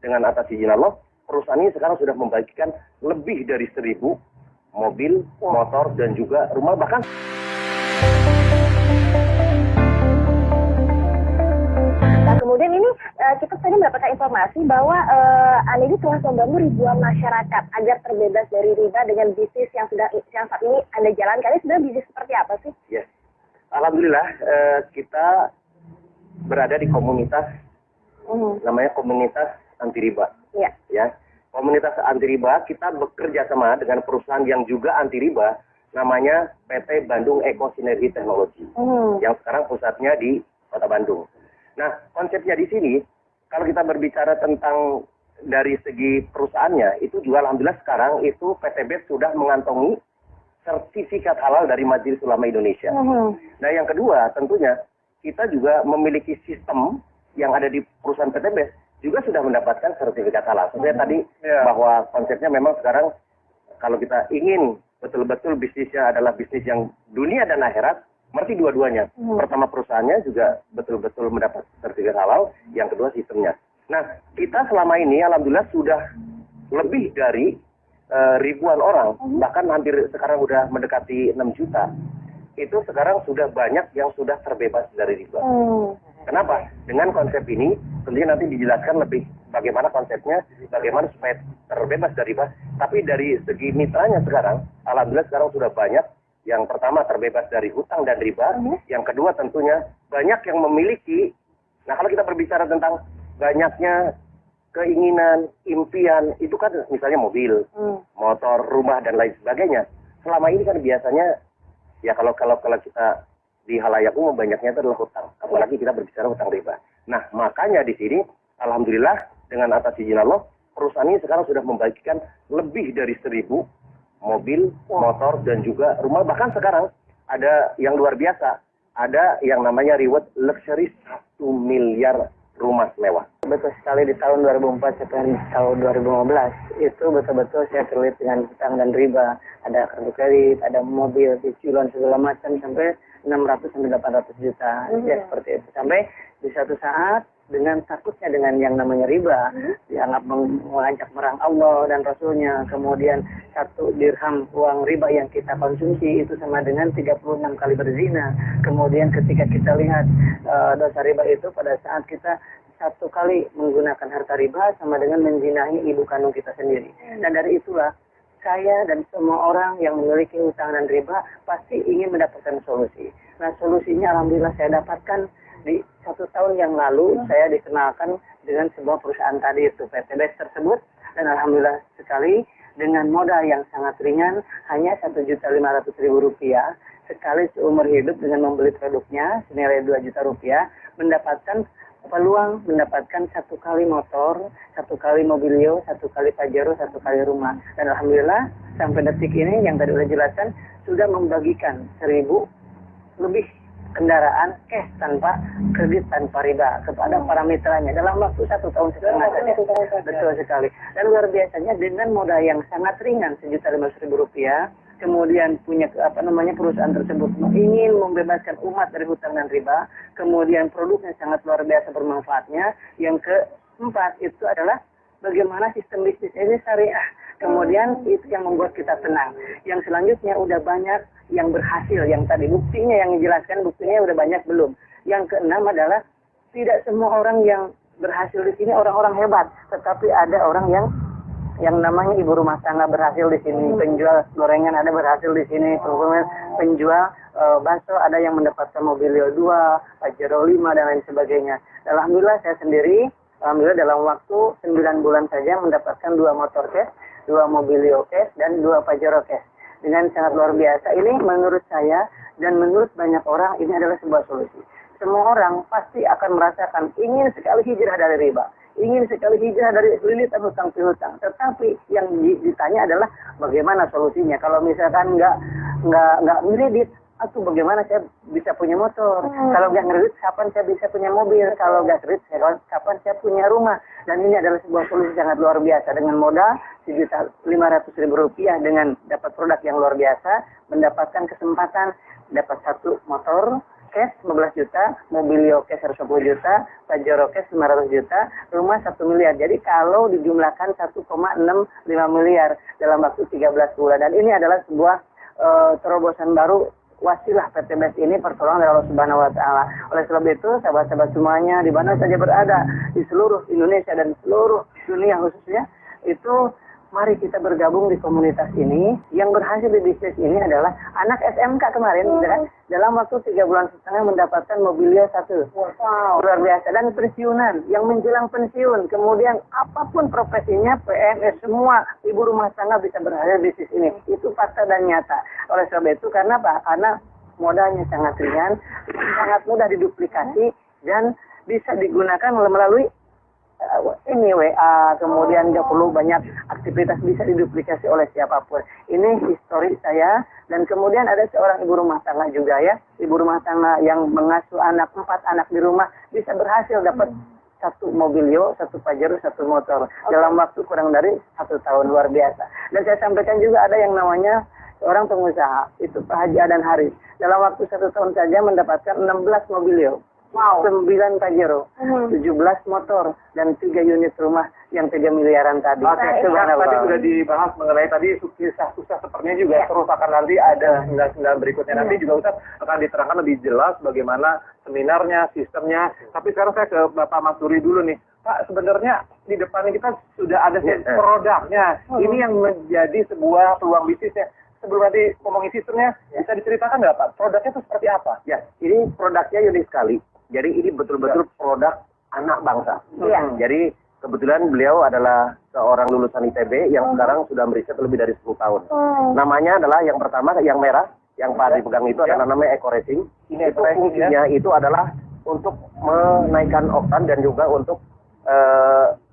dengan atas izin Allah, perusahaan ini sekarang sudah membagikan lebih dari 1.000 mobil, motor, dan juga rumah, bahkan kemudian ini kita tadi mendapatkan informasi bahwa Anda ini telah membangun ribuan masyarakat agar terbebas dari riba dengan bisnis yang saat ini Anda jalankan. Ini sebenarnya bisnis seperti apa sih? Ya, alhamdulillah kita berada di komunitas namanya komunitas anti riba. Iya. Ya, komunitas anti riba, kita bekerja sama dengan perusahaan yang juga anti riba, namanya PT Bandung Eko Sinergi Teknologi, yang sekarang pusatnya di Kota Bandung. Nah, konsepnya di sini, kalau kita berbicara tentang dari segi perusahaannya, itu juga alhamdulillah sekarang itu PT BES sudah mengantongi sertifikat halal dari Majelis Ulama Indonesia. Nah, yang kedua tentunya kita juga memiliki sistem yang ada di perusahaan PT BES juga sudah mendapatkan sertifikat halal. Sebenarnya tadi bahwa konsepnya memang sekarang kalau kita ingin betul-betul bisnisnya adalah bisnis yang dunia dan akhirat, berarti dua-duanya. Pertama perusahaannya juga betul-betul mendapat sertifikat halal, yang kedua sistemnya. Nah, kita selama ini alhamdulillah sudah lebih dari ribuan orang, bahkan hampir sekarang udah mendekati 6 juta. Itu sekarang sudah banyak yang sudah terbebas dari riba. Kenapa? Dengan konsep ini, tentunya nanti dijelaskan lebih bagaimana konsepnya, bagaimana supaya terbebas dari riba. Tapi dari segi mitranya sekarang, alhamdulillah sekarang sudah banyak. Yang pertama terbebas dari hutang dan riba. Yang kedua tentunya banyak yang memiliki. Nah, kalau kita berbicara tentang banyaknya keinginan, impian, itu kan misalnya mobil, motor, rumah, dan lain sebagainya. Selama ini kan biasanya, ya kalau kita di halayak umum banyaknya itu adalah hutang. Apalagi kita berbicara hutang riba. Nah, makanya di sini, alhamdulillah, dengan atas izin Allah, perusahaan ini sekarang sudah membagikan lebih dari 1.000 mobil, motor, dan juga rumah. Bahkan sekarang ada yang luar biasa. Ada yang namanya reward luxury 1 miliar rumah mewah. Betul sekali, di tahun 2004 sampai tahun 2015 itu betul-betul saya terlibat dengan hutang dan riba. Ada kartu kredit, ada mobil, cicilan segala macam sampai 600 sampai 800 juta. Ya seperti itu. Sampai di satu saat dengan takutnya dengan yang namanya riba, dianggap mengancam merang Allah dan Rasulnya. Kemudian 1 dirham uang riba yang kita konsumsi itu sama dengan 36 kali berzina. Kemudian ketika kita lihat dosa riba itu pada saat kita 1 kali menggunakan harta riba sama dengan menzinahi ibu kandung kita sendiri. Dan dari itulah saya dan semua orang yang memiliki hutang dan riba pasti ingin mendapatkan solusi. Nah, solusinya alhamdulillah saya dapatkan di 1 tahun yang lalu. Saya dikenalkan dengan sebuah perusahaan tadi itu PT BES tersebut, dan alhamdulillah sekali dengan modal yang sangat ringan, hanya Rp1.500.000 sekali seumur hidup dengan membeli produknya senilai Rp2 juta, mendapatkan peluang mendapatkan 1 kali motor, 1 kali mobilio, 1 kali pajero, 1 kali rumah. Dan alhamdulillah sampai detik ini yang tadi sudah jelaskan sudah membagikan 1.000 lebih kendaraan cash tanpa kredit tanpa riba kepada para mitranya dalam waktu 1 tahun setengah saja. Betul sekali. Dan luar biasanya dengan modal yang sangat ringan Rp1.500.000, kemudian punya perusahaan tersebut ingin membebaskan umat dari hutang dan riba, kemudian produknya sangat luar biasa bermanfaatnya. Yang keempat itu adalah bagaimana sistem bisnis ini syariah. Kemudian itu yang membuat kita tenang. Yang selanjutnya udah banyak yang berhasil, yang tadi buktinya yang dijelaskan, buktinya udah banyak belum. Yang keenam adalah tidak semua orang yang berhasil di sini orang-orang hebat, tetapi ada orang yang namanya ibu rumah tangga berhasil di sini, penjual gorengan ada berhasil di sini, penjual bakso ada yang mendapatkan mobilio 2, pajero 5 dan lain sebagainya. Alhamdulillah saya sendiri, alhamdulillah dalam waktu 9 bulan saja mendapatkan 2 motor cash, 2 mobilio cash, dan 2 pajero cash. Dengan sangat luar biasa. Ini menurut saya dan menurut banyak orang ini adalah sebuah solusi. Semua orang pasti akan merasakan ingin sekali hijrah dari riba, ingin sekali hijrah dari lilitan hutang piutang. Tetapi yang ditanya adalah bagaimana solusinya. Kalau misalkan nggak kredit, atau bagaimana saya bisa punya motor? Kalau nggak kredit, kapan saya bisa punya mobil? Kalau nggak kredit, kapan saya punya rumah? Dan ini adalah sebuah solusi sangat luar biasa. Dengan modal Rp1.500.000 dengan dapat produk yang luar biasa, mendapatkan kesempatan dapat 1 motor cash 15 juta, Mobilio cash 110 juta, Pajero cash 500 juta, rumah 1 miliar. Jadi kalau dijumlahkan 1,65 miliar dalam waktu 13 bulan. Dan ini adalah sebuah terobosan baru wasilah PT BES ini pertolongan dari Allah Subhanahu wa taala. Oleh sebab itu, sahabat-sahabat semuanya di mana saja berada di seluruh Indonesia dan seluruh dunia khususnya, itu mari kita bergabung di komunitas ini. Yang berhasil di bisnis ini adalah anak SMK kemarin, kan? Dalam waktu 3 bulan setengah mendapatkan Mobilio 1. Wow. Luar biasa. Dan pensiunan, yang menjelang pensiun, kemudian apapun profesinya, PNS, semua ibu rumah tangga bisa berhasil di bisnis ini. Itu fakta dan nyata. Oleh sebab itu, karena apa? Karena modalnya sangat ringan, sangat mudah diduplikasi, dan bisa digunakan melalui ini WA, kemudian nggak perlu banyak aktivitas, bisa diduplikasi oleh siapapun. Ini histori saya. Dan kemudian ada seorang ibu rumah tangga juga ya, ibu rumah tangga yang mengasuh 4 anak di rumah, bisa berhasil dapat 1 Mobilio, 1 Pajero, 1 motor dalam waktu kurang dari 1 tahun. Luar biasa. Dan saya sampaikan juga ada yang namanya seorang pengusaha, itu Pak Haji Adan Haris, dalam waktu 1 tahun saja mendapatkan 16 Mobilio. Wow. 9 Pajero, 17 motor, dan 3 unit rumah yang 3 miliaran tadi. Oke, tadi sudah dibahas mengenai tadi kisah sukses sepertinya juga terus akan nanti ada sembilan berikutnya. Nanti juga Ustaz akan diterangkan lebih jelas bagaimana seminarnya, sistemnya. Tapi sekarang saya ke Bapak Mas Duri dulu nih. Pak, sebenarnya di depannya kita sudah ada produknya. Ini yang menjadi sebuah peluang bisnisnya. Sebelum nanti ngomongin sistemnya, bisa diceritakan nggak Pak? Produknya itu seperti apa? Ya, ini produknya unik sekali. Jadi ini betul-betul produk anak bangsa. Jadi kebetulan beliau adalah seorang lulusan ITB yang sekarang sudah meriset lebih dari 10 tahun. Namanya adalah yang pertama, yang merah, yang Pak dipegang itu adalah namanya Eco Racing. Ini itu fungsinya itu adalah untuk menaikkan oktan dan juga untuk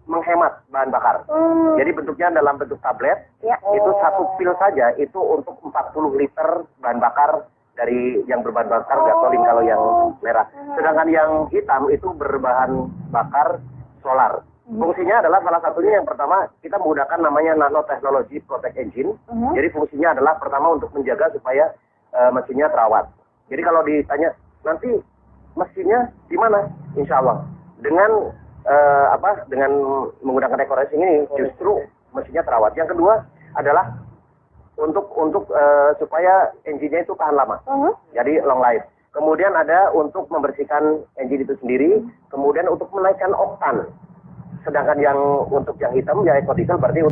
menghemat bahan bakar. Jadi bentuknya dalam bentuk tablet. Itu 1 pil saja itu untuk 40 liter bahan bakar dari yang berbahan bakar gasolin kalau yang merah. Sedangkan yang hitam itu berbahan bakar solar. Fungsinya adalah salah satunya yang pertama kita menggunakan namanya nanotechnology protect engine. Jadi fungsinya adalah pertama untuk menjaga supaya mesinnya terawat. Jadi kalau ditanya nanti mesinnya di mana? Insya Allah dengan dengan menggunakan Eco Racing ini justru mesinnya terawat. Yang kedua adalah untuk supaya engine-nya itu tahan lama. Jadi long life. Kemudian ada untuk membersihkan engine itu sendiri, kemudian untuk menaikkan oktan. Sedangkan yang untuk yang hitam ya eco diesel berarti